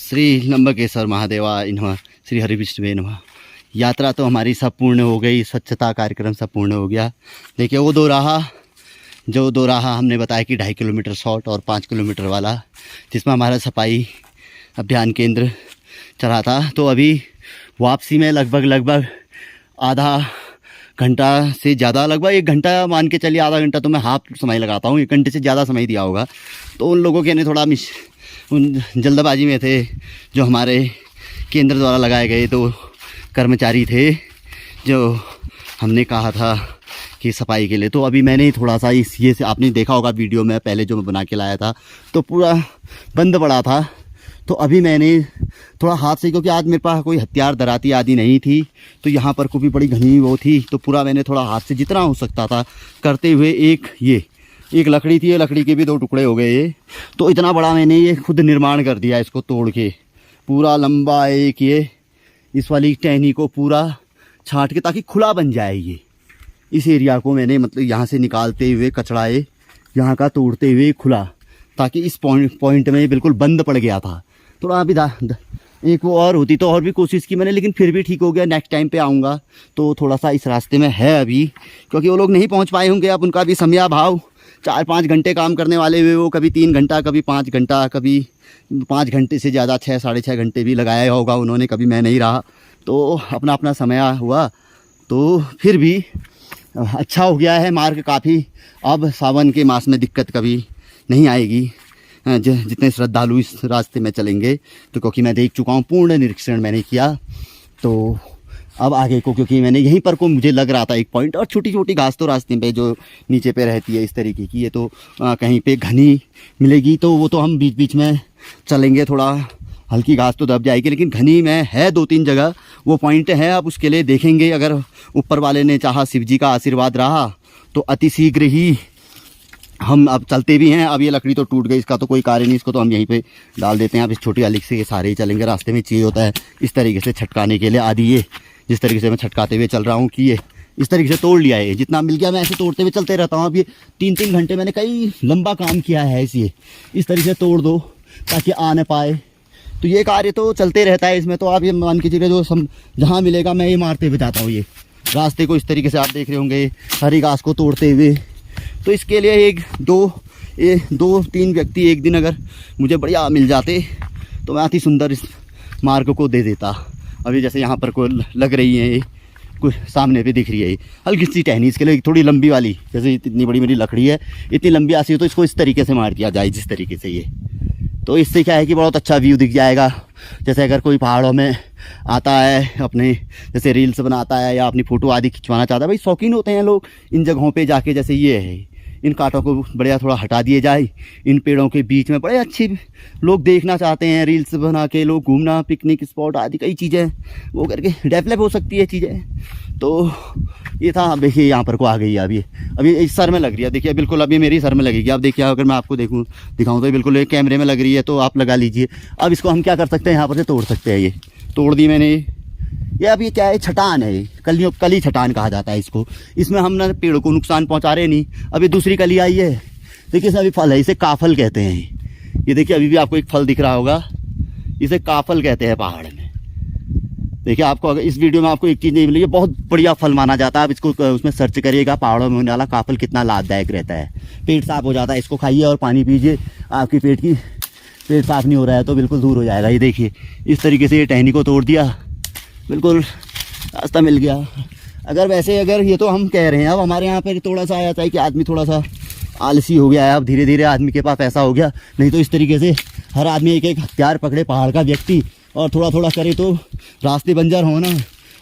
श्री लंबकेश्वर महादेवा इन्ह श्री हरि विष्णुवे नमः। यात्रा तो हमारी सब पूर्ण हो गई, स्वच्छता कार्यक्रम सब पूर्ण हो गया। देखिए वो दो राह हमने बताया कि 2.5 किलोमीटर शॉर्ट और 5 किलोमीटर वाला, जिसमें हमारा सफाई अभियान केंद्र चला था। तो अभी वापसी में लगभग आधा घंटा से ज़्यादा, लगभग 1 घंटा मान के चलिए, आधा घंटा तो मैं हाफ समय लगाता हूँ, 1 घंटे से ज़्यादा समय दिया होगा। तो उन लोगों के ने थोड़ा जल्दबाजी में थे, जो हमारे केंद्र द्वारा लगाए गए तो कर्मचारी थे, जो हमने कहा था कि सफाई के लिए। तो अभी मैंने थोड़ा सा ये से आपने देखा होगा वीडियो में पहले जो मैं बना के लाया था, तो पूरा बंद पड़ा था। तो अभी मैंने थोड़ा हाथ से, क्योंकि आज मेरे पास कोई हथियार दराती आदि नहीं थी, तो यहाँ पर को भी बड़ी घनी वो थी, तो पूरा मैंने थोड़ा हाथ से जितना हो सकता था करते हुए एक लकड़ी थी, ये लकड़ी के भी 2 टुकड़े हो गए ये। तो इतना बड़ा मैंने ये खुद निर्माण कर दिया, इसको तोड़ के पूरा लंबा एक ये इस वाली टहनी को पूरा छांट के, ताकि खुला बन जाए ये। इस एरिया को मैंने मतलब यहाँ से निकालते हुए कचड़ाए यहाँ का तोड़ते हुए खुला, ताकि इस पॉइंट में बिल्कुल बंद पड़ गया था। थोड़ा अभी एक वो और होती तो और भी कोशिश की मैंने, लेकिन फिर भी ठीक हो गया। नेक्स्ट टाइम पे आऊँगा तो थोड़ा सा इस रास्ते में है अभी, क्योंकि वो लोग नहीं पहुँच पाए होंगे। अब उनका भी समयाभाव, 4-5 घंटे काम करने वाले हुए वो, कभी 3 घंटा, कभी 5 घंटा, कभी 5 घंटे से ज़्यादा 6-6.5 घंटे भी लगाया होगा उन्होंने, कभी मैं नहीं रहा। तो अपना समय हुआ, तो फिर भी अच्छा हो गया है मार्ग काफ़ी। अब सावन के मास में दिक्कत कभी नहीं आएगी जितने श्रद्धालु इस रास्ते में चलेंगे। तो क्योंकि मैं देख चुका हूँ, पूर्ण निरीक्षण मैंने किया, तो अब आगे को, क्योंकि मैंने यहीं पर को मुझे लग रहा था एक पॉइंट, और छोटी छोटी घास तो रास्ते पे जो नीचे पे रहती है इस तरीके की, ये तो कहीं पे घनी मिलेगी, तो वो तो हम बीच बीच में चलेंगे, थोड़ा हल्की घास तो दब जाएगी, लेकिन घनी में है 2-3 जगह वो पॉइंट है। अब उसके लिए देखेंगे, अगर ऊपर वाले ने चाहा, शिव जी का आशीर्वाद रहा, तो अति शीघ्र ही हम अब चलते भी हैं। अब ये लकड़ी तो टूट गई, इसका तो कोई कार्य नहीं, इसको तो हम यहीं पे डाल देते हैं। अब इस छोटी वाली से ये सारे ही चलेंगे। रास्ते में चाहिए होता है इस तरीके से छटकाने के लिए आदि, ये जिस तरीके से मैं छटकाते हुए चल रहा हूँ कि ये इस तरीके से तोड़ लिया है। जितना मिल गया मैं ऐसे तोड़ते हुए चलते रहता हूँ। अब ये 3-3 घंटे मैंने कई लंबा काम किया है इस तरीके से तोड़ दो ताकि आ न पाए। तो ये कार्य तो चलते रहता है इसमें। तो आप ये मान के चलिए, जो जहाँ मिलेगा मैं ये मारते हुए जाता हूँ। ये रास्ते को इस तरीके से आप देख रहे होंगे, हरी घास को तोड़ते हुए। तो इसके लिए 2-3 व्यक्ति एक दिन अगर मुझे बढ़िया मिल जाते, तो मैं अति सुंदर इस मार्ग को दे देता। अभी जैसे यहाँ पर कोई लग रही है, कुछ सामने पे दिख रही है हल्की सी टहनी, इसके लिए थोड़ी लंबी वाली, जैसे इतनी बड़ी मेरी लकड़ी है, इतनी लंबी आसी हो, तो इसको इस तरीके से मार दिया जाए जिस तरीके से ये। तो इससे क्या है कि बहुत अच्छा व्यू दिख जाएगा। जैसे अगर कोई पहाड़ों में आता है, अपने जैसे रील्स बनाता है या अपनी फ़ोटो आदि खिंचवाना चाहता है, भाई शौकीन होते हैं लोग इन जगहों पे जाके। जैसे ये है, इन कांटों को बढ़िया थोड़ा हटा दिए जाए, इन पेड़ों के बीच में बड़े अच्छे लोग देखना चाहते हैं, रील्स बना के लोग घूमना, पिकनिक स्पॉट आदि कई चीज़ें वो करके डेवलप हो सकती है चीज़ें। तो ये था। अब देखिए यहाँ पर को आ गई है, अभी इस सर में लग रही है, देखिए बिल्कुल अभी मेरी सर में लगेगी। अब देखिए अगर मैं आपको दिखाऊँ तो बिल्कुल एक कैमरे में लग रही है, तो आप लगा लीजिए। अब इसको हम क्या कर सकते हैं, यहाँ पर से तोड़ सकते हैं। ये तोड़ दी मैंने। ये अब ये क्या है, छटान है, कली छटान कहा जाता है इसको। इसमें हम ना पेड़ को नुकसान पहुंचा रहे नहीं। अभी दूसरी कली आई है, देखिए इसे अभी फल है, इसे काफल कहते हैं। ये देखिए अभी भी आपको एक फल दिख रहा होगा, इसे काफल कहते हैं पहाड़ में। देखिए आपको अगर इस वीडियो में आपको एक चीज़ नहीं मिली, बहुत बढ़िया फल माना जाता है। आप इसको उसमें सर्च करिएगा, पहाड़ों में होने वाला काफल कितना लाभदायक रहता है। पेट साफ हो जाता है, इसको खाइए और पानी पीजिए, आपकी पेट साफ नहीं हो रहा है तो बिल्कुल दूर हो जाएगा। ये देखिए इस तरीके से ये टहनी को तोड़ दिया, बिल्कुल रास्ता मिल गया। अगर ये तो हम कह रहे हैं, अब हमारे यहाँ पर थोड़ा सा आया था कि आदमी थोड़ा सा आलसी हो गया है। अब धीरे धीरे आदमी के पास पैसा हो गया, नहीं तो इस तरीके से हर आदमी एक हथियार पकड़े पहाड़ का व्यक्ति, और थोड़ा थोड़ा करे तो रास्ते बंजर होना,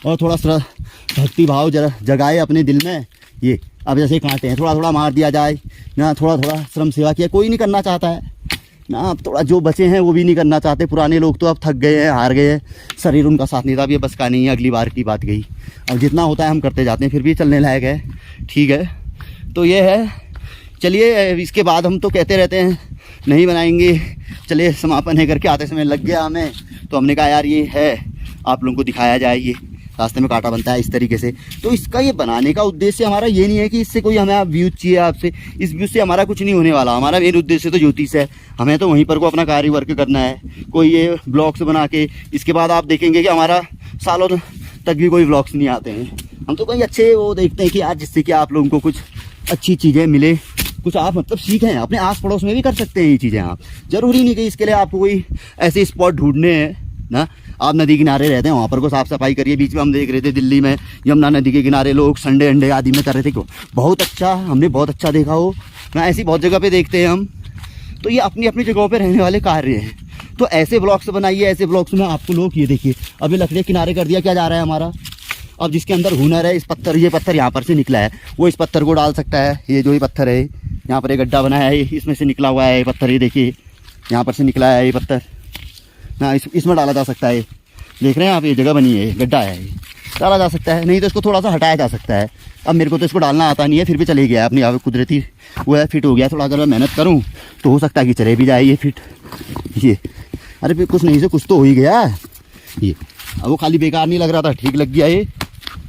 और थोड़ा भक्ति भाव जगाए अपने दिल में। ये अब जैसे कांटे हैं, थोड़ा थोड़ा मार दिया जाए ना, थोड़ा थोड़ा श्रम सेवा किया, कोई नहीं करना चाहता है ना। अब थोड़ा जो बचे हैं वो भी नहीं करना चाहते। पुराने लोग तो अब थक गए हैं, हार गए हैं, शरीर उनका साथ नहीं था। अब ये बस का नहीं है, अगली बार की बात गई। अब जितना होता है हम करते जाते हैं, फिर भी चलने लायक है, ठीक है। तो ये है, चलिए इसके बाद हम तो कहते रहते हैं नहीं बनाएंगे, चलिए समापन है करके आते समय लग गया हमें। तो हमने कहा यार ये है, आप लोगों को दिखाया जाए। ये रास्ते में कांटा बनता है इस तरीके से। तो इसका ये बनाने का उद्देश्य हमारा ये नहीं है कि इससे कोई हमें व्यूज चाहिए आपसे, इस व्यूज से हमारा कुछ नहीं होने वाला। हमारा मेन उद्देश्य तो ज्योतिष है, हमें तो वहीं पर को अपना कार्य वर्क करना है। कोई ये ब्लॉग्स बना के इसके बाद आप देखेंगे कि हमारा सालों तक भी कोई ब्लॉग्स नहीं आते हैं। हम तो कहीं अच्छे वो देखते हैं कि आज जिससे कि आप लोगों को कुछ अच्छी चीज़ें मिले, कुछ आप मतलब सीखें। अपने आस पड़ोस में भी कर सकते हैं ये चीज़ें आप, ज़रूरी नहीं कि इसके लिए आपको कोई ऐसे स्पॉट ढूंढने हैं ना। आप नदी किनारे रहते हैं, वहाँ पर को साफ़ सफाई करिए। बीच में हम देख रहे थे दिल्ली में यमुना नदी के किनारे लोग संडे अंडे आदि में कर रहे थे, क्यों बहुत अच्छा, हमने बहुत अच्छा देखा हो ना। ऐसी बहुत जगह पे देखते हैं हम। तो ये अपनी अपनी जगहों पे रहने वाले कार्य हैं। तो ऐसे ब्लॉग्स बनाइए, ऐसे ब्लॉग्स में आपको लोग ये देखिए अभी लकड़ी किनारे कर दिया, क्या जा रहा है हमारा। अब जिसके अंदर हुनर है, इस पत्थर, ये पत्थर यहाँ पर से निकला है, वो इस पत्थर को डाल सकता है। ये जो ये पत्थर है, यहाँ पर एक गड्ढा बनाया है, इसमें से निकला हुआ है ये पत्थर, ये देखिए यहाँ पर से निकला है ये पत्थर ना, इसमें डाला जा सकता है। देख रहे हैं आप, ये जगह बनी है, गड्ढा है, ये डाला जा सकता है। नहीं तो इसको थोड़ा सा हटाया जा सकता है। अब मेरे को तो इसको डालना आता नहीं है, फिर भी चले गया अपनी आप कुदरती वो है, फिट हो गया। थोड़ा अगर मैं मेहनत करूँ तो हो सकता है कि चले भी जाए ये फिट। ये अरे फिर कुछ नहीं से कुछ तो हो ही गया ये। अब वो खाली बेकार नहीं लग रहा था, ठीक लग गया, ये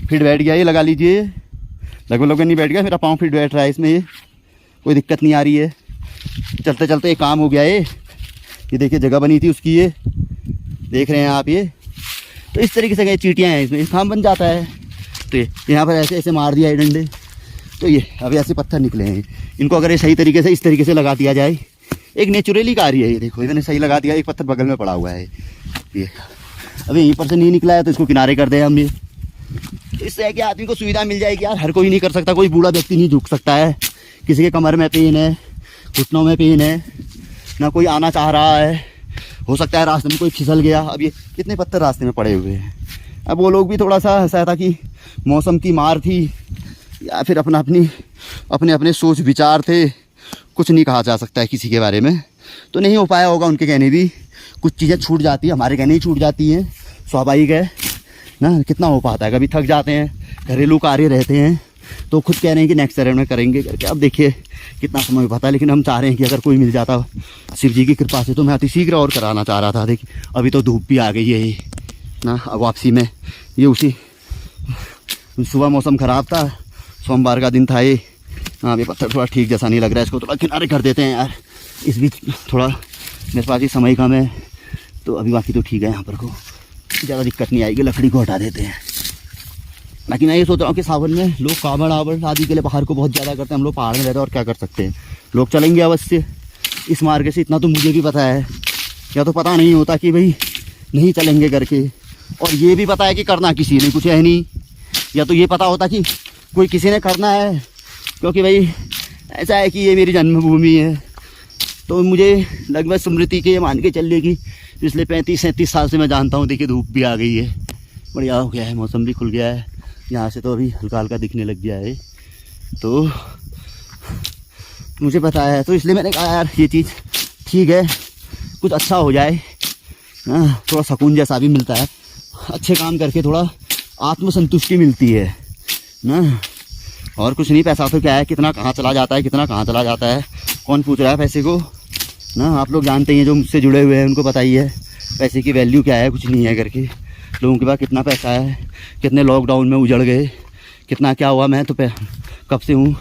फिट बैठ गया। ये लगा लीजिए, लगभग नहीं बैठ गया, मेरा पाँव फिट बैठ रहा है इसमें, ये कोई दिक्कत नहीं आ रही है। चलते चलते एक काम हो गया ये देखिए जगह बनी थी उसकी, ये देख रहे हैं आप। ये तो इस तरीके से गए चींटियाँ हैं इसमें, काम बन जाता है। तो यहाँ पर ऐसे ऐसे मार दिया ये डंडे, तो ये अब ऐसे पत्थर निकले हैं। इनको अगर ये सही तरीके से इस तरीके से लगा दिया जाए, एक नेचुरली कार्य है ये। देखो इन्होंने सही लगा दिया, एक पत्थर बगल में पड़ा हुआ है ये। अभी यहीं पर से नहीं निकला है तो इसको किनारे कर दे हम ये। इससे है कि आदमी को सुविधा मिल जाएगी यार। हर कोई नहीं कर सकता, कोई बूढ़ा व्यक्ति नहीं झुक सकता है, किसी के कमर में पेन है, घुटनों में पेन है ना, कोई आना चाह रहा है, हो सकता है रास्ते में कोई फिसल गया। अब ये कितने पत्थर रास्ते में पड़े हुए हैं। अब वो लोग भी थोड़ा सा ऐसा था कि मौसम की मार थी या फिर अपने अपने सोच विचार थे, कुछ नहीं कहा जा सकता है किसी के बारे में। तो नहीं हो पाया होगा उनके कहने भी, कुछ चीज़ें छूट जाती है, हमारे कहने ही छूट जाती हैं, स्वाभाविक है ना। कितना हो पाता है, कभी थक जाते हैं, घरेलू कार्य रहते हैं, तो खुद कह रहे हैं कि नेक्स्ट चरण में करेंगे करके। अब देखिए कितना समय हो पाता है, लेकिन हम चाह रहे हैं कि अगर कोई मिल जाता शिव जी की कृपा से तो मैं अति शीघ्र और कराना चाह रहा था। देखिए अभी तो धूप भी आ गई है ये ना। अब वापसी में ये उसी सुबह मौसम ख़राब था, सोमवार का दिन था ये। हाँ ये पत्थर थोड़ा ठीक जैसा नहीं लग रहा है, इसको थोड़ा किनारे कर देते हैं यार। इस बीच थोड़ा मेरे पास ही समय कम है, तो अभी बाकी तो ठीक है, यहाँ पर को ज़्यादा दिक्कत नहीं आएगी, लकड़ी को हटा देते हैं। बाकी मैं ये सोच रहा हूँ कि सावन में लोग कावड़ आवड़ आदि के लिए पहाड़ को बहुत ज़्यादा करते हैं। हम लोग पहाड़ में रहते हैं और क्या कर सकते हैं, लोग चलेंगे अवश्य इस मार्ग से, इतना तो मुझे भी पता है। या तो पता नहीं होता कि भाई नहीं चलेंगे करके, और ये भी पता है कि करना किसी ने कुछ है नहीं, या तो ये पता होता कि कोई किसी ने करना है, क्योंकि भाई ऐसा है कि ये मेरी जन्मभूमि है। तो मुझे लगभग स्मृति के मान के चलने की पिछले 35-37 साल से मैं जानता हूँ। देखिए धूप भी आ गई है, बढ़िया हो गया है, मौसम भी खुल गया है, यहाँ से तो अभी हल्का हल्का दिखने लग गया है। तो मुझे पता है, तो इसलिए मैंने कहा यार ये चीज़ ठीक है, कुछ अच्छा हो जाए ना, थोड़ा सुकून जैसा भी मिलता है, अच्छे काम करके थोड़ा आत्मसंतुष्टि मिलती है ना। और कुछ नहीं, पैसा तो क्या है, कितना कहाँ चला जाता है, कितना कहाँ चला जाता है, कौन पूछ रहा है पैसे को ना। आप लोग जानते ही हैं, जो मुझसे जुड़े हुए हैं उनको पता ही है पैसे की वैल्यू क्या है, कुछ नहीं है करके। लोगों के पास कितना पैसा है, कितने लॉकडाउन में उजड़ गए, कितना क्या हुआ। मैं तो कब से हूँ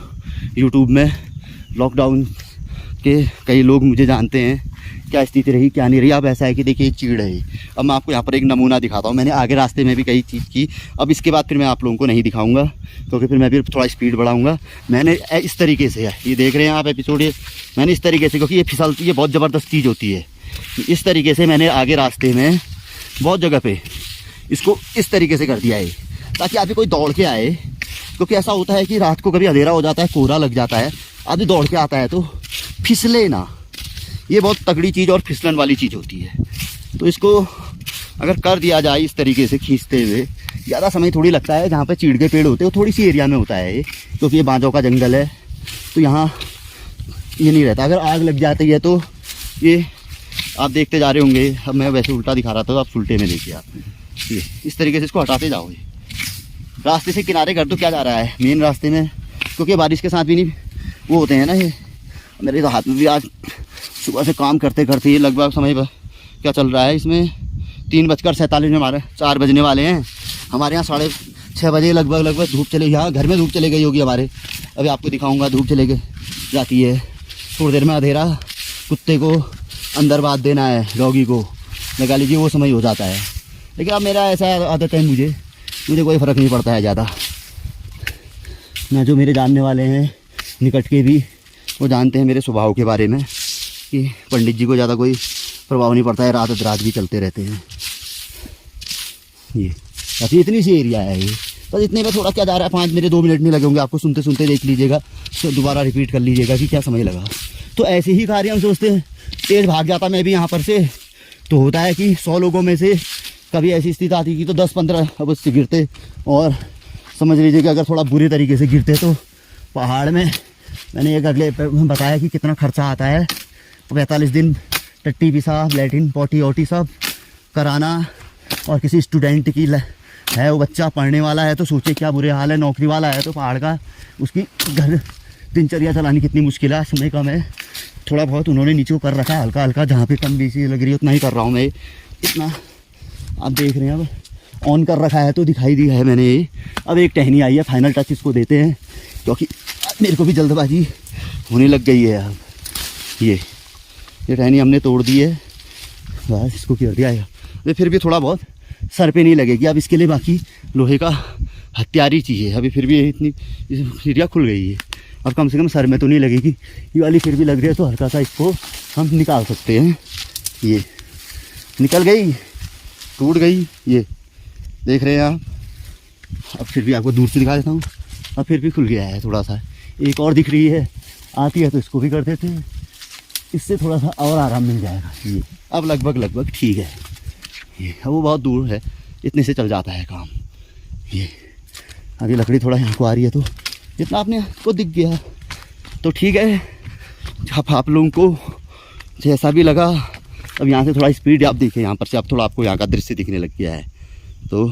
यूट्यूब में, लॉकडाउन के कई लोग मुझे जानते हैं, क्या स्थिति रही क्या नहीं रही। अब ऐसा है कि देखिए चीड़ है, अब मैं आपको यहाँ पर एक नमूना दिखाता हूँ। मैंने आगे रास्ते में भी कई चीज़ की, अब इसके बाद फिर मैं आप लोगों को नहीं दिखाऊंगा, क्योंकि फिर मैं भी थोड़ा स्पीड बढ़ाऊंगा। मैंने इस तरीके से, ये देख रहे हैं आप एपिसोड, ये मैंने इस तरीके से, क्योंकि ये फिसलती है, बहुत ज़बरदस्त चीज़ होती है, इस तरीके से मैंने आगे रास्ते में बहुत जगह पे इसको इस तरीके से कर दिया है, ताकि आगे कोई दौड़ के आए। क्योंकि ऐसा होता है कि रात को कभी अंधेरा हो जाता है, कोहरा लग जाता है, आदमी दौड़ के आता है तो फिसले ना। ये बहुत तगड़ी चीज़ और फिसलन वाली चीज़ होती है। तो इसको अगर कर दिया जाए इस तरीके से खींचते हुए, ज़्यादा समय थोड़ी लगता है। जहाँ पे चीड़ के पेड़ होते हैं वो थोड़ी सी एरिया में होता है, क्योंकि ये बांजों का जंगल है, तो यहाँ ये नहीं रहता। अगर आग लग जाती है तो ये आप देखते जा रहे होंगे, अब मैं वैसे उल्टा दिखा रहा था तो आप उल्टे में देखिए, आप ये इस तरीके से इसको हटाते जाओ। ये रास्ते से किनारे कर दो, क्या जा रहा है मेन रास्ते में, क्योंकि बारिश के साथ भी नहीं वो होते हैं ना। ये मेरे तो हाथ में भी आज सुबह से काम करते करते ये लगभग समय क्या चल रहा है इसमें 3:47 में, हमारे 4 बजने वाले हैं। हमारे यहाँ 6:30 बजे लगभग धूप चले, यहाँ घर में धूप चले गई होगी हमारे। अभी आपको दिखाऊंगा, धूप चले गए जाती है, थोड़ी देर में अंधेरा, कुत्ते को अंदर बांध देना है, डॉगी को लगा लीजिए, वो समय हो जाता है। लेकिन अब मेरा ऐसा आदत है, मुझे कोई फ़र्क नहीं पड़ता है ज़्यादा ना। जो मेरे जानने वाले हैं निकट के भी, वो जानते हैं मेरे स्वभाव के बारे में कि पंडित जी को ज़्यादा कोई प्रभाव नहीं पड़ता है, रात भी चलते रहते हैं। ये काफ़ी इतनी सी एरिया है ये, बस इतने में थोड़ा क्या जा रहा है, 5 मिनट 2 मिनट नहीं लगे होंगे आपको, सुनते सुनते देख लीजिएगा, तो दोबारा रिपीट कर लीजिएगा कि क्या समय लगा। तो ऐसे ही कार्य हम सोचते हैं, तेज भाग जाता मैं भी यहाँ पर से, तो होता है कि 100 लोगों में से कभी ऐसी स्थिति आती कि तो 10-15 अवश्य गिरते, और समझ लीजिए कि अगर थोड़ा बुरे तरीके से गिरते तो पहाड़ में, मैंने एक अगले बताया कि कितना खर्चा आता है, 45 दिन टट्टी पेशाब लैट्रिन पॉटी ओटी सब कराना, और किसी स्टूडेंट की है वो बच्चा पढ़ने वाला है तो सोचे क्या बुरे हाल है, नौकरी वाला है तो पहाड़ का उसकी घर दिनचर्या चलानी कितनी मुश्किल है, समय कम है, थोड़ा बहुत उन्होंने नीचे कर रखा है, हल्का हल्का जहाँ पे कम बेसी लग रही है उतना ही कर रहा हूँ मैं। इतना आप देख रहे हैं, अब ऑन कर रखा है तो दिखाई दी है मैंने ये। अब एक टहनी आई है, फाइनल टच इसको देते हैं, क्योंकि मेरे को भी जल्दबाजी होने लग गई है। अब ये टहनी हमने तोड़ दी है, बस इसको कर दिया है। फिर भी थोड़ा बहुत सर पे नहीं लगेगी, अब इसके लिए बाकी लोहे का हथियारी चाहिए। अभी फिर भी इतनी सीढ़ियाँ खुल गई है, अब कम से कम सर में तो नहीं लगेगी, ये वाली फिर भी लग रही है, तो हल्का सा इसको हम निकाल सकते हैं। ये निकल गई, टूट गई, ये देख रहे हैं आप। अब फिर भी आपको दूर से दिखा देता हूँ, अब फिर भी खुल गया है थोड़ा सा, एक और दिख रही है, आती है तो इसको भी कर देते हैं, इससे थोड़ा सा और आराम मिल जाएगा। ये अब लगभग ठीक है, ये अब वो बहुत दूर है, इतने से चल जाता है काम। ये अभी लकड़ी थोड़ा यहाँ को आ रही है, तो जितना आपने को दिख गया तो ठीक है। आप लोगों को जैसा भी लगा, अब यहाँ से थोड़ा स्पीड आप देखिए, यहाँ पर से अब थोड़ा आपको यहाँ का दृश्य दिखने लग गया है, तो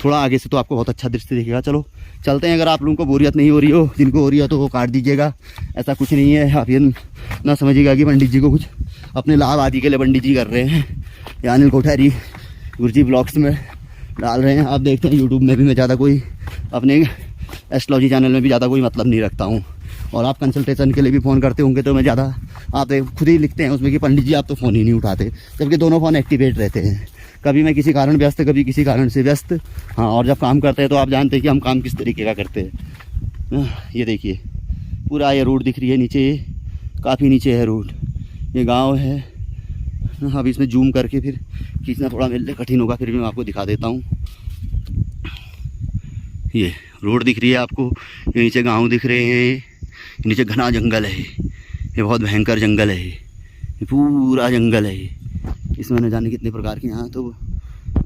थोड़ा आगे से तो आपको बहुत अच्छा दृश्य दिखेगा। चलो चलते हैं, अगर आप लोगों को बोरियत नहीं हो रही हो, जिनको हो रही है तो वो काट दीजिएगा, ऐसा कुछ नहीं है। आप ये ना समझिएगा कि पंडित जी को कुछ अपने लाभ आदि के लिए पंडित जी कर रहे हैं, या अनिल कोठारी गुरुजी ब्लॉग्स में डाल रहे हैं। आप देखते हैं यूट्यूब में भी मैं ज़्यादा कोई अपने एस्ट्रोलॉजी चैनल में भी ज़्यादा कोई मतलब नहीं रखता हूँ, और आप कंसल्टेशन के लिए भी फ़ोन करते होंगे तो मैं ज़्यादा, आप खुद ही लिखते हैं उसमें कि पंडित जी आप तो फ़ोन ही नहीं उठाते, जबकि दोनों फ़ोन एक्टिवेट रहते हैं, कभी मैं किसी कारण व्यस्त, कभी किसी कारण से व्यस्त। हाँ, और जब काम करते हैं तो आप जानते हैं कि हम काम किस तरीके का करते हैं। ये देखिए पूरा ये रोड दिख रही है नीचे, काफ़ी नीचे है रोड, ये गाँव है। अब इसमें जूम करके फिर खींचना थोड़ा मेरे लिए कठिन होगा, फिर भी मैं आपको दिखा देता हूँ। ये रोड दिख रही है आपको, ये नीचे गांव दिख रहे हैं, नीचे घना जंगल है, ये बहुत भयंकर जंगल है, ये पूरा जंगल है। इसमें न जाने कितने प्रकार के यहाँ तो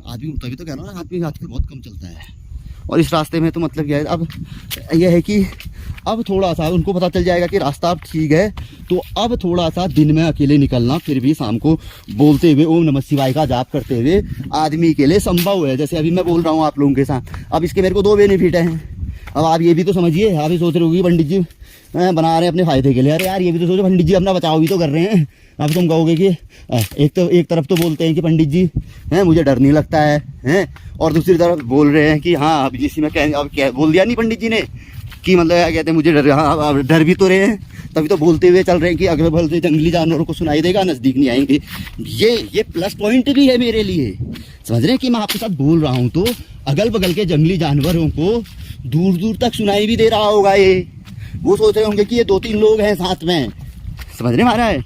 आदमी, तभी तो कह रहा हूँ ना, आदमी आजकल बहुत कम चलता है। और इस रास्ते में तो मतलब क्या है, अब यह है कि अब थोड़ा सा उनको पता चल जाएगा कि रास्ता अब ठीक है, तो अब थोड़ा सा दिन में अकेले निकलना फिर भी शाम को बोलते हुए ओम नमः शिवाय का जाप करते हुए आदमी के लिए संभव है। जैसे अभी मैं बोल रहा हूँ आप लोगों के साथ, अब इसके मेरे को 2 बेनिफिट हैं। अब आप ये भी तो समझिए, आप ही सोच रहे होगी पंडित जी बना रहे हैं अपने फ़ायदे के लिए, अरे यार ये भी तो सोचो पंडित जी अपना बचाव भी तो कर रहे हैं। अब तुम कहोगे कि एक तरफ तो बोलते हैं कि पंडित जी हैं मुझे डर नहीं लगता है, और दूसरी तरफ बोल रहे हैं कि हाँ अब इसी में अब क्या बोल दिया नहीं पंडित जी ने कि मतलब क्या कहते हैं मुझे डर, हाँ डर भी तो रहे हैं, तभी तो बोलते हुए चल रहे हैं कि अगल बगल से जंगली जानवरों को सुनाई देगा, नज़दीक नहीं आएंगे। ये प्लस पॉइंट भी है मेरे लिए, समझ रहे हैं कि मैं आपके साथ बोल रहा हूँ तो अगल बगल के जंगली जानवरों को दूर दूर तक सुनाई भी दे रहा होगा। ये वो सोच रहे होंगे कि ये 2-3 लोग हैं साथ में, समझ रहे महाराज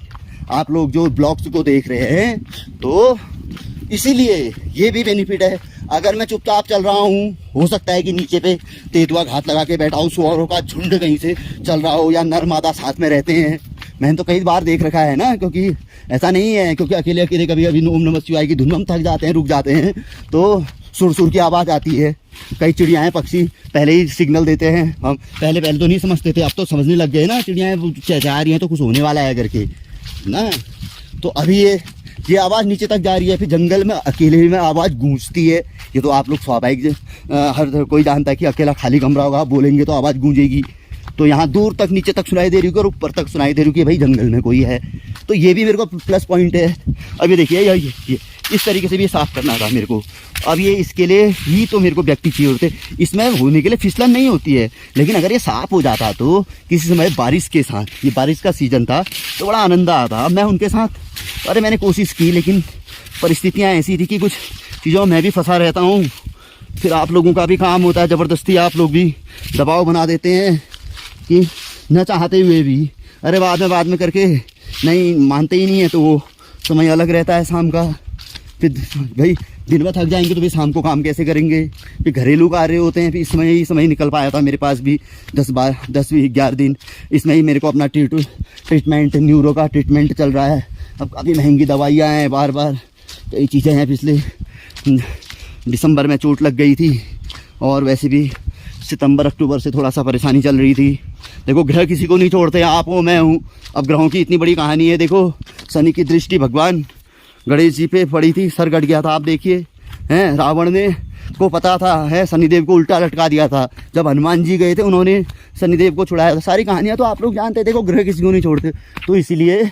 आप लोग जो ब्लॉग्स को देख रहे हैं, तो इसीलिए ये भी बेनिफिट है। अगर मैं चुपचाप चल रहा हूँ, हो सकता है कि नीचे पे तेतुआ घात लगा के बैठा हो, सुअरों का झुंड कहीं से चल रहा हो, या नर मादा साथ में रहते हैं। मैंने तो कई बार देख रखा है ना, क्योंकि ऐसा नहीं है क्योंकि अकेले अकेले कभी कभी ओम नमः शिवाय की धुन में हम थक जाते हैं, रुक जाते हैं, तो सुर की आवाज़ आती है। कई चिड़ियाएँ पक्षी पहले ही सिग्नल देते हैं, हम पहले तो नहीं समझते थे, अब तो समझने लग गए ना, चिड़ियाएँ चहचहा रही हैं तो कुछ होने वाला है करके ना। तो अभी ये आवाज़ नीचे तक जा रही है, फिर जंगल में अकेले में आवाज़ गूंजती है। ये तो आप लोग स्वाभाविक हर कोई जानता है कि अकेला खाली कमरा होगा, आप बोलेंगे तो आवाज़ गूंजेगी। तो यहाँ दूर तक नीचे तक सुनाई दे रही होगी और ऊपर तक सुनाई दे रही होगी, भाई जंगल में कोई है। तो ये भी मेरे को प्लस पॉइंट है। अब ये देखिए इस तरीके से भी साफ़ करना था मेरे को। अब ये इसके लिए ही तो मेरे को व्यक्ति चाहिए होते, इसमें होने के लिए फिसलन नहीं होती है। लेकिन अगर ये साफ़ हो जाता तो किसी समय बारिश के साथ, ये बारिश का सीज़न था तो बड़ा आनंद आता। मैं उनके साथ अरे मैंने कोशिश की, लेकिन परिस्थितियाँ ऐसी थी कि कुछ चीज़ों में मैं भी फंसा रहता हूँ। फिर आप लोगों का भी काम होता है, ज़बरदस्ती आप लोग भी दबाव बना देते हैं कि न चाहते हुए भी, अरे बाद में करके नहीं मानते ही नहीं है। तो वो समय अलग रहता है शाम का। फिर भाई दिन में थक जाएंगे तो फिर शाम को काम कैसे करेंगे। फिर घरेलू कार्य होते हैं। फिर इस समय निकल पाया था मेरे पास भी 10-11 दिन। इसमें ही मेरे को अपना ट्रीटमेंट न्यूरो का ट्रीटमेंट चल रहा है। अब काफ़ी महंगी दवाइयाँ हैं, बार कई चीज़ें हैं। पिछले दिसंबर में चोट लग गई थी और वैसे भी सितंबर अक्टूबर से थोड़ा सा परेशानी चल रही थी। देखो ग्रह किसी को नहीं छोड़ते, आप हो मैं हूँ। अब ग्रहों की इतनी बड़ी कहानी है। देखो शनि की दृष्टि भगवान गणेश जी पे पड़ी थी, सर कट गया था। आप देखिए हैं, रावण ने को पता था है, शनिदेव को उल्टा लटका दिया था। जब हनुमान जी गए थे उन्होंने शनिदेव को छुड़ाया था। सारी कहानियाँ तो आप लोग जानते हैं। देखो ग्रह किसी को नहीं छोड़ते, तो इसीलिए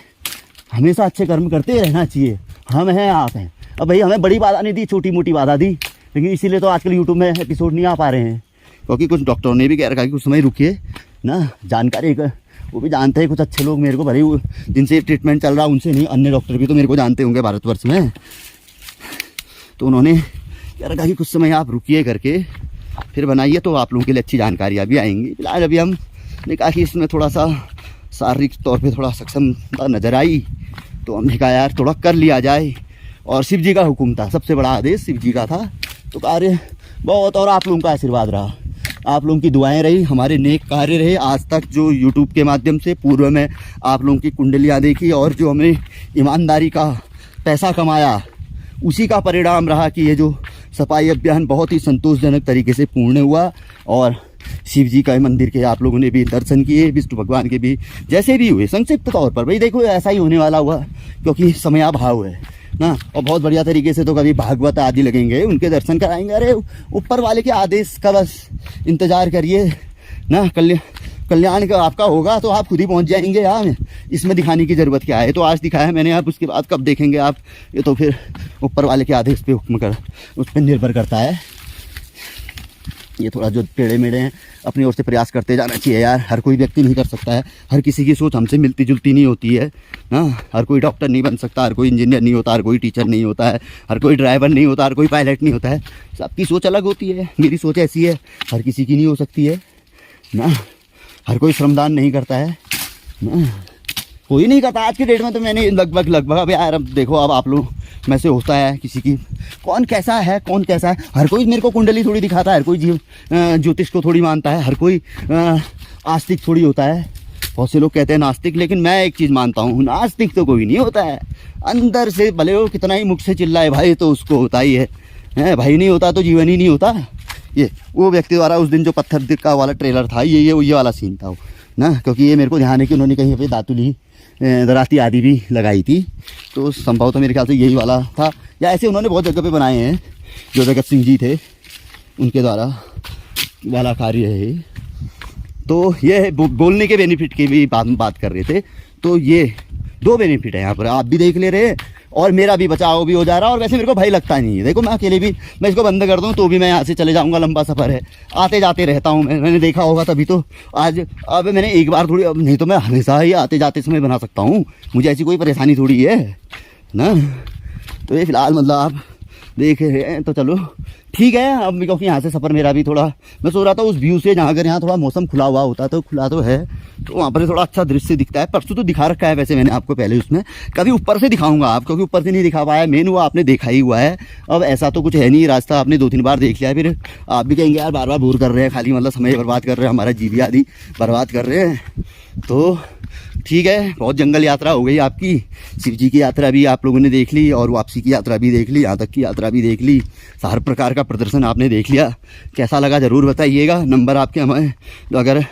हमेशा अच्छे कर्म करते रहना चाहिए। हम हैं, आप हैं। अब भाई हमें बड़ी बाधा नहीं दी, छोटी मोटी बाधा दी, लेकिन इसीलिए तो आजकल यूट्यूब में एपिसोड नहीं आ पा रहे हैं। क्योंकि कुछ डॉक्टरों ने भी कह रखा कि कुछ समय रुकिए ना, जानकारी वो भी जानते हैं कुछ अच्छे लोग मेरे को, भले जिनसे ट्रीटमेंट चल रहा उनसे नहीं, अन्य डॉक्टर भी तो मेरे को जानते होंगे भारतवर्ष में। तो उन्होंने कह रखा कि कुछ समय आप रुकिए करके फिर बनाइए, तो आप लोगों के लिए अच्छी जानकारियाँ भी आएंगी। फिलहाल अभी हमने कहा कि इसमें थोड़ा सा शारीरिक तौर पर थोड़ा सक्षमता नज़र आई, तो हमने कहा यार थोड़ा कर लिया जाए। और शिव जी का हुक्म था, सबसे बड़ा आदेश शिव जी का था। तो कार्य बहुत, और आप लोगों का आशीर्वाद रहा, आप लोगों की दुआएं रही, हमारे नेक कार्य रहे आज तक। जो यूट्यूब के माध्यम से पूर्व में आप लोगों की कुंडलियाँ देखी और जो हमने ईमानदारी का पैसा कमाया, उसी का परिणाम रहा कि ये जो सफाई अभियान बहुत ही संतोषजनक तरीके से पूर्ण हुआ। और शिव जी का मंदिर के आप लोगों ने भी दर्शन किए, विष्णु भगवान के भी जैसे भी हुए संक्षिप्त तौर पर। भाई देखो ऐसा ही होने वाला हुआ क्योंकि समयाभाव है ना। और बहुत बढ़िया तरीके से तो कभी भागवत आदि लगेंगे, उनके दर्शन कराएंगे। अरे ऊपर वाले के आदेश का बस इंतज़ार करिए ना, कल्याण का आपका होगा तो आप खुद ही पहुंच जाएंगे। यार इसमें दिखाने की ज़रूरत क्या है, तो आज दिखाया मैंने, आप उसके बाद कब देखेंगे आप, ये तो फिर ऊपर वाले के आदेश पे हुक्म कर, उस पर निर्भर करता है। ये थोड़ा जो टेढ़े मेढ़े हैं अपनी ओर से प्रयास करते जाना चाहिए यार। हर कोई व्यक्ति नहीं कर सकता है, हर किसी की सोच हमसे मिलती जुलती नहीं होती है ना। हर कोई डॉक्टर नहीं बन सकता, हर कोई इंजीनियर नहीं होता, हर कोई टीचर नहीं होता है, हर कोई ड्राइवर नहीं होता, हर कोई पायलट नहीं होता है। सबकी सोच अलग होती है। मेरी सोच ऐसी है, हर किसी की नहीं हो सकती है ना। हर कोई श्रमदान नहीं करता है ना, कोई नहीं करता आज की डेट में। तो मैंने लगभग अब यार अब देखो, अब आप लोग में से होता है किसी की कौन कैसा है, हर कोई मेरे को कुंडली थोड़ी दिखाता है, हर कोई ज्योतिष को थोड़ी मानता है, हर कोई आस्तिक थोड़ी होता है। बहुत से लोग कहते हैं नास्तिक, लेकिन मैं एक चीज़ मानता हूँ, नास्तिक तो कोई नहीं होता है। अंदर से भले वो कितना ही मुख से चिल्लाए भाई, तो उसको होता ही है भाई। नहीं होता तो जीवन ही नहीं होता। ये वो व्यक्ति द्वारा उस दिन जो पत्थर का वाला ट्रेलर था, ये वाला सीन था वो ना। क्योंकि ये मेरे को ध्यान है कि उन्होंने कहीं पे दातुली दराती आदि भी लगाई थी, तो संभव तो मेरे ख्याल से यही वाला था, या ऐसे उन्होंने बहुत जगह पे बनाए हैं। जो जगत सिंह जी थे उनके द्वारा वाला कार्य है। तो ये बोलने के बेनिफिट की भी बात कर रहे थे। तो ये 2 बेनिफिट है यहाँ पर, आप भी देख ले रहे और मेरा भी बचाव भी हो जा रहा। और वैसे मेरे को भय लगता नहीं है। देखो मैं अकेले भी, मैं इसको बंद कर दूँ तो भी मैं यहाँ से चले जाऊँगा, लंबा सफ़र है, आते जाते रहता हूँ। मैंने देखा होगा तभी तो आज, अब मैंने एक बार थोड़ी, अब नहीं तो मैं हमेशा ही आते जाते समय बना सकता हूँ, मुझे ऐसी कोई परेशानी थोड़ी है ना। तो ये फिलहाल मतलब आप देख रहे हैं तो चलो ठीक है। अब क्योंकि यहाँ से सफ़र मेरा भी थोड़ा, मैं सोच रहा था उस व्यू से, जहाँ अगर यहाँ थोड़ा मौसम खुला हुआ होता तो, खुला तो है, तो वहाँ पर थोड़ा अच्छा दृश्य दिखता है। परसों तो दिखा रखा है वैसे मैंने आपको पहले, उसमें कभी ऊपर से दिखाऊंगा आप, क्योंकि ऊपर से नहीं दिखा पाया। मेन वो आपने देखा ही हुआ है। अब ऐसा तो कुछ है नहीं, रास्ता आपने 2-3 बार देख लिया, फिर आप भी कहेंगे यार बार बार बोर कर रहे हैं, खाली मतलब समय बर्बाद कर रहे हैं, हमारा जीवी आदि बर्बाद कर रहे हैं। तो ठीक है, बहुत जंगल यात्रा हो गई आपकी। शिव जी की यात्रा भी आप लोगों ने देख ली और वापसी की यात्रा भी देख ली, यहाँ तक की यात्रा भी देख ली, हर प्रकार का प्रदर्शन आपने देख लिया। कैसा लगा ज़रूर बताइएगा। नंबर आपके हमें, तो अगर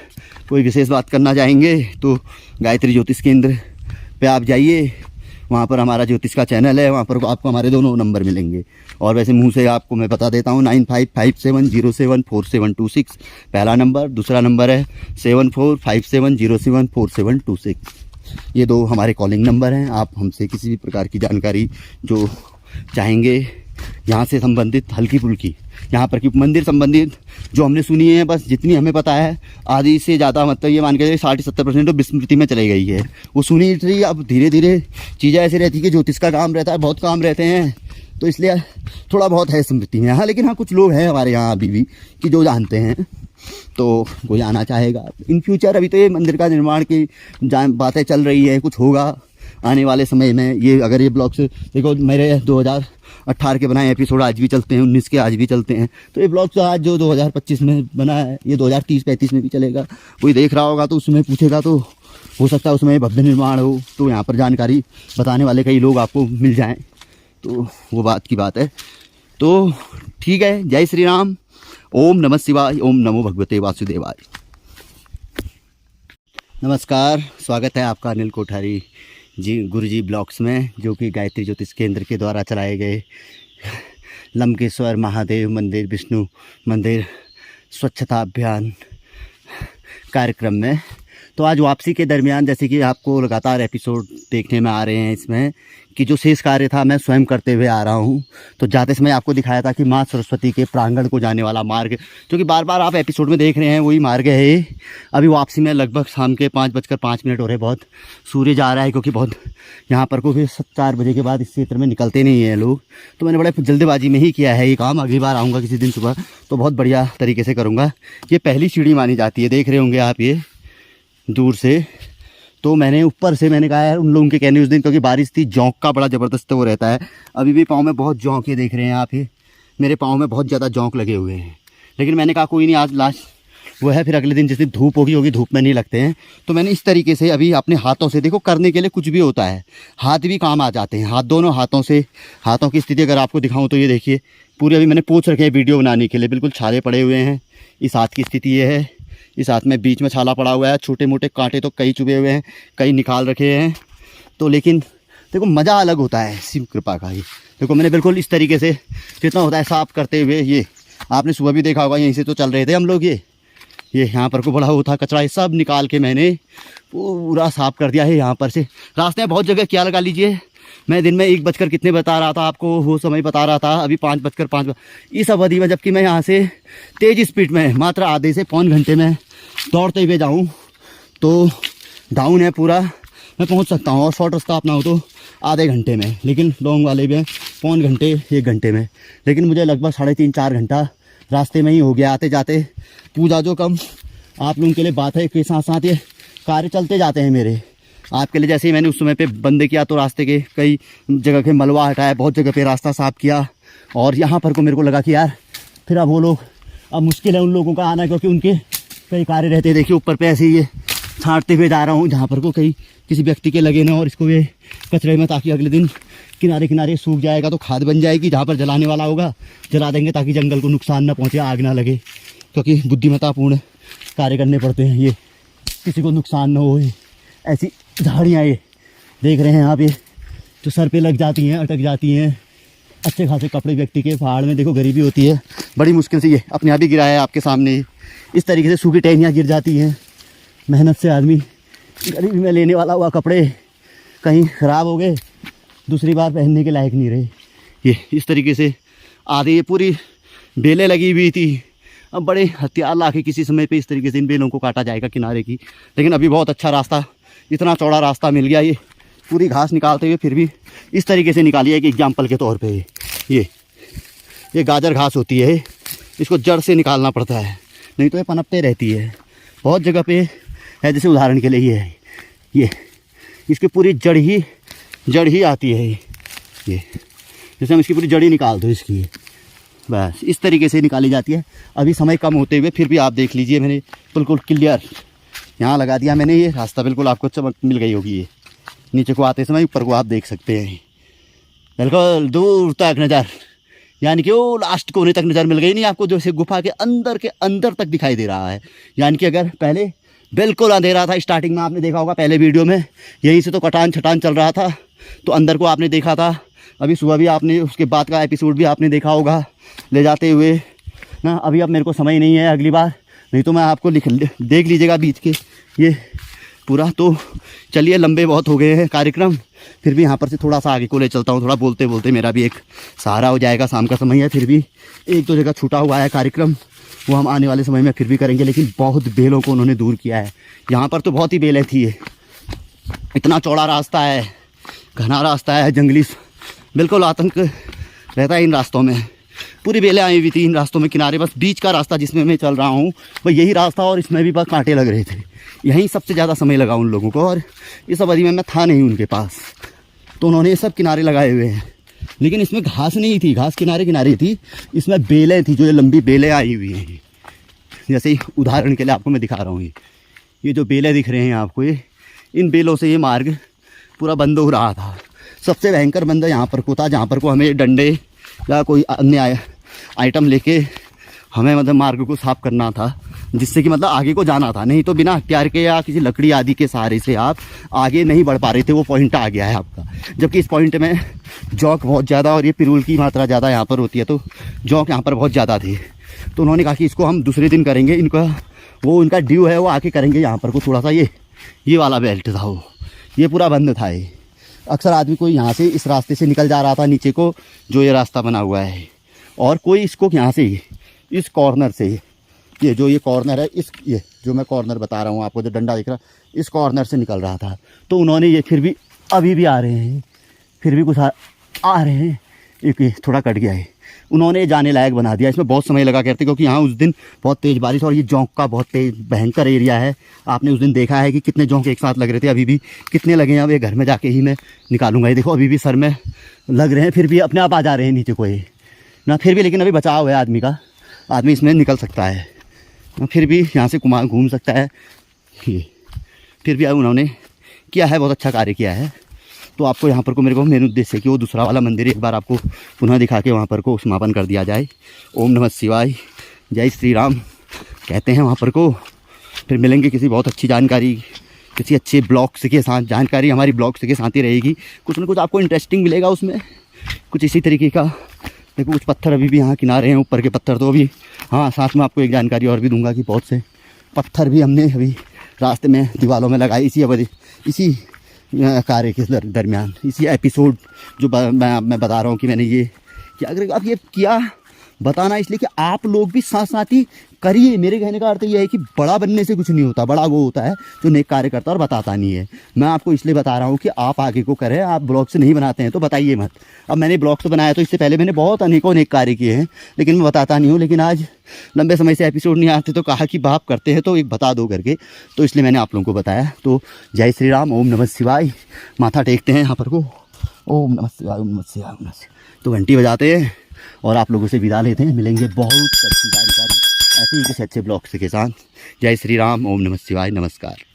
कोई विशेष बात करना चाहेंगे तो गायत्री ज्योतिष केंद्र पे आप जाइए, वहाँ पर हमारा ज्योतिष का चैनल है, वहाँ पर आपको हमारे दोनों नंबर मिलेंगे। और वैसे मुंह से आपको मैं बता देता हूँ, 9557074726 पहला नंबर, दूसरा नंबर है 7457074726। ये 2 हमारे कॉलिंग नंबर हैं। आप हमसे किसी भी प्रकार की जानकारी जो चाहेंगे यहाँ से संबंधित हल्की फुल्की यहाँ पर की मंदिर संबंधित जो हमने सुनी है, बस जितनी हमें पता है आधी से ज़्यादा, मतलब ये मान के 60-70% तो विस्मृति में चली गई है। वो सुनी थी, अब धीरे धीरे चीज़ें ऐसी रहती है कि ज्योतिष का काम रहता है, बहुत काम रहते हैं, तो इसलिए थोड़ा बहुत है स्मृति में। हाँ, लेकिन हाँ कुछ लोग हैं हमारे यहाँ अभी भी कि जो जानते हैं, तो कोई आना चाहेगा इन फ्यूचर। अभी तो ये मंदिर का निर्माण की बातें चल रही है, कुछ होगा आने वाले समय में। ये अगर ये ब्लॉग से देखो, मेरे 2018 के बनाए एपिसोड आज भी चलते हैं, 19 के आज भी चलते हैं, तो ये ब्लॉग तो आज जो 2025 में बना है ये 2030-35 में भी चलेगा। कोई देख रहा होगा तो उसमें पूछेगा तो हो सकता है उसमें भव्य निर्माण हो, तो यहाँ पर जानकारी बताने वाले कई लोग आपको मिल जाएँ, तो वो बात की बात है। तो ठीक है, जय श्री राम, ओम नमः शिवाय, ओम नमो भगवते वासुदेवाय। नमस्कार, स्वागत है आपका अनिल कोठारी जी गुरुजी ब्लॉग्स में, जो कि गायत्री ज्योतिष केंद्र के द्वारा चलाए गए लंकेश्वर महादेव मंदिर, विष्णु मंदिर स्वच्छता अभियान कार्यक्रम में। तो आज वापसी के दरमियान, जैसे कि आपको लगातार एपिसोड देखने में आ रहे हैं इसमें, कि जो शेष कार्य था मैं स्वयं करते हुए आ रहा हूं। तो जाते समय आपको दिखाया था कि माँ सरस्वती के प्रांगण को जाने वाला मार्ग, जो कि बार बार आप एपिसोड में देख रहे हैं, वही मार्ग है। अभी वापसी में लगभग शाम के 5:05 हो रहे, बहुत सूर्य जा रहा है, क्योंकि बहुत यहाँ पर को भी 4 बजे के बाद इस क्षेत्र में निकलते नहीं हैं लोग। तो मैंने बड़े जल्दबाजी में ही किया है ये काम। अगली बार आऊँगा किसी दिन सुबह तो बहुत बढ़िया तरीके से करूँगा। ये पहली सीढ़ी मानी जाती है, देख रहे होंगे आप ये दूर से। तो मैंने ऊपर से, मैंने कहा है उन लोगों के कहने उस दिन, क्योंकि बारिश थी, जौंक का बड़ा ज़बरदस्त वो रहता है। अभी भी पाँव में बहुत जौंक, ये देख रहे हैं आप, ये मेरे पाँव में बहुत ज़्यादा जौंक लगे हुए हैं। लेकिन मैंने कहा कोई नहीं, आज लास्ट वो है, फिर अगले दिन जिस दिन धूप होगी धूप में नहीं लगते हैं। तो मैंने इस तरीके से अभी अपने हाथों से, देखो करने के लिए कुछ भी होता है, हाथ भी काम आ जाते हैं। हाथ, दोनों हाथों से, हाथों की स्थिति अगर आपको दिखाऊँ तो ये देखिए पूरे अभी मैंने पोंछ रखे हैं वीडियो बनाने के लिए, बिल्कुल छाले पड़े हुए हैं। इस हाथ की स्थिति ये है, इस हाथ में बीच में छाला पड़ा हुआ है, छोटे मोटे कांटे तो कई चुभे हुए हैं, कई निकाल रखे हैं। तो लेकिन देखो मज़ा अलग होता है शिव कृपा का। ये देखो मैंने बिल्कुल इस तरीके से जितना होता है साफ़ करते हुए, ये आपने सुबह भी देखा होगा, यहीं से तो चल रहे थे हम लोग। ये यहाँ पर को बड़ा होता कचरा, ये सब निकाल के मैंने पूरा साफ़ कर दिया है। यहाँ पर से रास्ते में बहुत जगह क्या लगा लीजिए, मैं दिन में 1 बजकर कितने बता रहा था आपको, वो समय बता रहा था, अभी 5:05 इस अवधि में, जबकि मैं यहाँ से तेज़ स्पीड में मात्र आधे से पौन घंटे में दौड़ते हुए जाऊँ तो डाउन है पूरा, मैं पहुँच सकता हूँ। और शॉर्ट रास्ता अपनाऊँ तो आधे घंटे में, लेकिन लॉन्ग वाले भी हैं पौन घंटे 1 घंटे में। लेकिन मुझे लगभग 3.5-4 घंटा रास्ते में ही हो गया आते जाते। पूजा जो कम आप लोगों के लिए बात है कि साथ साथ ये कार्य चलते जाते हैं मेरे आपके लिए। जैसे ही मैंने उस समय पे बंद किया तो रास्ते के कई जगह के मलबा हटाया, बहुत जगह पे रास्ता साफ़ किया। और यहाँ पर को मेरे को लगा कि यार फिर अब वो लोग, अब मुश्किल है उन लोगों का आना, क्योंकि उनके कई कार्य रहते हैं। देखिए ऊपर पे ऐसे ही ये छाँटते हुए जा रहा हूँ, जहाँ पर को कहीं किसी व्यक्ति के लगे ना, और इसको ये कचरे में, ताकि अगले दिन किनारे किनारे सूख जाएगा तो खाद बन जाएगी। जहाँ पर जलाने वाला होगा जला देंगे, ताकि जंगल को नुकसान ना पहुँचे, आग ना लगे, क्योंकि बुद्धिमत्तापूर्ण कार्य करने पड़ते हैं, ये किसी को नुकसान ना हो। ऐसी झाड़ियाँ ये देख रहे हैं आप, ये जो सर पे लग जाती हैं, अटक जाती हैं। अच्छे खासे कपड़े व्यक्ति के, पहाड़ में देखो गरीबी होती है, बड़ी मुश्किल से ये अपने आप ही गिरा है आपके सामने। इस तरीके से सूखी टहनियाँ गिर जाती हैं, मेहनत से आदमी गरीबी में लेने वाला हुआ कपड़े कहीं ख़राब हो गए, दूसरी बार पहनने के लायक नहीं रहे। ये इस तरीके से आधी ये पूरी बेलें लगी हुई थी। अब बड़े हथियार ला के किसी समय पे इस तरीके से इन बेलों को काटा जाएगा किनारे की। लेकिन अभी बहुत अच्छा रास्ता, इतना चौड़ा रास्ता मिल गया। ये पूरी घास निकालते हुए फिर भी इस तरीके से निकाली है कि एग्जाम्पल के तौर पे ये गाजर घास होती है, इसको जड़ से निकालना पड़ता है, नहीं तो ये पनपते रहती है। बहुत जगह पे है, जैसे उदाहरण के लिए ये इसकी पूरी जड़ ही आती है। ये जैसे हम इसकी पूरी जड़ ही निकाल दो इसकी, बस इस तरीके से निकाली जाती है। अभी समय कम होते हुए फिर भी आप देख लीजिए, मैंने बिल्कुल क्लियर यहाँ लगा दिया मैंने। ये रास्ता बिल्कुल आपको चमक मिल गई होगी। ये नीचे को आते समय ऊपर को आप देख सकते हैं, बिल्कुल दूर तक नज़र, यानी कि वो लास्ट कोने तक नज़र मिल गई नहीं आपको, जो इसे गुफा के अंदर तक दिखाई दे रहा है। यानी कि अगर पहले बिल्कुल अंधेरा था, स्टार्टिंग में आपने देखा होगा पहले वीडियो में, यहीं से तो कटान छटान चल रहा था, तो अंदर को आपने देखा था। अभी सुबह भी आपने, उसके बाद का एपिसोड भी आपने देखा होगा ले जाते हुए ना। अभी अब मेरे को समय नहीं है, अगली बार, नहीं तो मैं आपको देख लीजिएगा बीच के ये पूरा। तो चलिए, लंबे बहुत हो गए हैं कार्यक्रम, फिर भी यहाँ पर से थोड़ा सा आगे को ले चलता हूँ। थोड़ा बोलते बोलते मेरा भी एक सहारा हो जाएगा, शाम का समय है, फिर भी एक दो जगह छूटा हुआ है कार्यक्रम, वो हम आने वाले समय में फिर भी करेंगे। लेकिन बहुत बेलों को उन्होंने दूर किया है। यहाँ पर तो बहुत ही बेलें थी, इतना चौड़ा रास्ता है, घना रास्ता है, जंगली, बिल्कुल आतंक रहता है इन रास्तों में। पूरी बेलें आई हुई थी इन रास्तों में किनारे। बस बीच का रास्ता जिसमें मैं चल रहा हूँ वो यही रास्ता, और इसमें भी बस कांटे लग रहे थे। यहीं सबसे ज़्यादा समय लगा उन लोगों को, और इस अवधि में मैं था नहीं उनके पास, तो उन्होंने ये सब किनारे लगाए हुए हैं। लेकिन इसमें घास नहीं थी, घास किनारे किनारे थी, इसमें बेलें थी, जो ये लंबी बेलें आई हुई हैं। जैसे उदाहरण के लिए आपको मैं दिखा रहा हूँ, ये जो बेलें दिख रहे हैं आपको, ये इन बेलों से ये मार्ग पूरा बंद हो रहा था। सबसे भयंकर बंद यहाँ पर को था, जहाँ पर को हमें डंडे या कोई अन्य आइटम लेके हमें मतलब मार्ग को साफ करना था, जिससे कि मतलब आगे को जाना था। नहीं तो बिना हथियार के या किसी लकड़ी आदि के सहारे से आप आगे नहीं बढ़ पा रहे थे। वो पॉइंट आ गया है आपका। जबकि इस पॉइंट में जौक बहुत ज़्यादा और ये पिरूल की मात्रा ज़्यादा यहाँ पर होती है, तो जौक यहाँ पर बहुत ज़्यादा थी। तो उन्होंने कहा कि इसको हम दूसरे दिन करेंगे, इनका वो उनका ड्यू है, वो आके करेंगे यहाँ पर को थोड़ा सा। ये वाला बेल्ट था, वो ये पूरा बंद था। ये अक्सर आदमी कोई यहाँ से इस रास्ते से निकल जा रहा था नीचे को, जो ये रास्ता बना हुआ है, और कोई इसको यहाँ से इस कॉर्नर से, ये जो ये कॉर्नर है, इस ये जो मैं कॉर्नर बता रहा हूँ आपको, जो डंडा दिख रहा है, इस कॉर्नर से निकल रहा था। तो उन्होंने ये फिर भी अभी भी आ रहे हैं, फिर भी कुछ आ रहे हैं, एक थोड़ा कट गया है, उन्होंने जाने लायक बना दिया। इसमें बहुत समय लगा करते, क्योंकि यहाँ उस दिन बहुत तेज़ बारिश, और ये जौंक का बहुत तेज भयंकर एरिया है। आपने उस दिन देखा है कि कितने जौंक एक साथ लग रहे थे। अभी भी कितने लगे हैं, अब ये घर में जाके ही मैं निकालूंगा। ये देखो अभी भी सर में लग रहे हैं, फिर भी अपने आप आ जा रहे हैं नीचे को ये ना, फिर भी लेकिन अभी बचाव है आदमी का, आदमी इसमें निकल सकता है, फिर भी यहाँ से घूम सकता है। ये फिर भी उन्होंने किया है, बहुत अच्छा कार्य किया है। तो आपको यहाँ पर को मेरे उद्देश्य है कि वो दूसरा वाला मंदिर एक बार आपको पुनः दिखा के वहाँ पर को समापन कर दिया जाए। ओम नमः शिवाय, जय श्री राम कहते हैं वहाँ पर को। फिर मिलेंगे किसी बहुत अच्छी जानकारी, किसी अच्छे ब्लॉग्स के साथ। जानकारी हमारी ब्लॉग्स के साथ ही रहेगी, कुछ ना कुछ आपको इंटरेस्टिंग मिलेगा उसमें, कुछ इसी तरीके का। देखो कुछ पत्थर अभी भी यहाँ किनारे हैं, ऊपर के पत्थर तो अभी, हाँ साथ में आपको एक जानकारी और भी दूंगा कि बहुत से पत्थर भी हमने अभी रास्ते में दीवारों में लगाए, इसी कार्य के दरमियान, इसी एपिसोड जो मैं बता रहा हूँ कि मैंने ये कि अगर आप ये किया, बताना इसलिए कि आप लोग भी साथ साथ ही करिए। मेरे कहने का अर्थ ये है कि बड़ा बनने से कुछ नहीं होता, बड़ा वो होता है जो नेक कार्य करता है और बताता नहीं है। मैं आपको इसलिए बता रहा हूँ कि आप आगे को करें। आप ब्लॉग से नहीं बनाते हैं तो बताइए मत। अब मैंने ब्लॉग से बनाया, तो इससे पहले मैंने बहुत अनेकों नेक कार्य किए हैं, लेकिन मैं बताता नहीं हूँ। लेकिन आज लंबे समय से एपिसोड नहीं आते, तो कहा कि बाप करते हैं तो एक बता दो करके, तो इसलिए मैंने आप लोगों को बताया। तो जय श्री राम, ओम नमः शिवाय। माथा टेकते हैं यहाँ पर को, ओम नमः शिवाय, ओम नमः शिवाय, ओम नमः शिवाय। तो घंटी बजाते हैं और आप लोगों से विदा लेते हैं। मिलेंगे बहुत अच्छी जानकारी ऐसे ही कुछ अच्छे ब्लॉग्स के साथ। जय श्री राम, ओम नमः शिवाय, नमस्कार।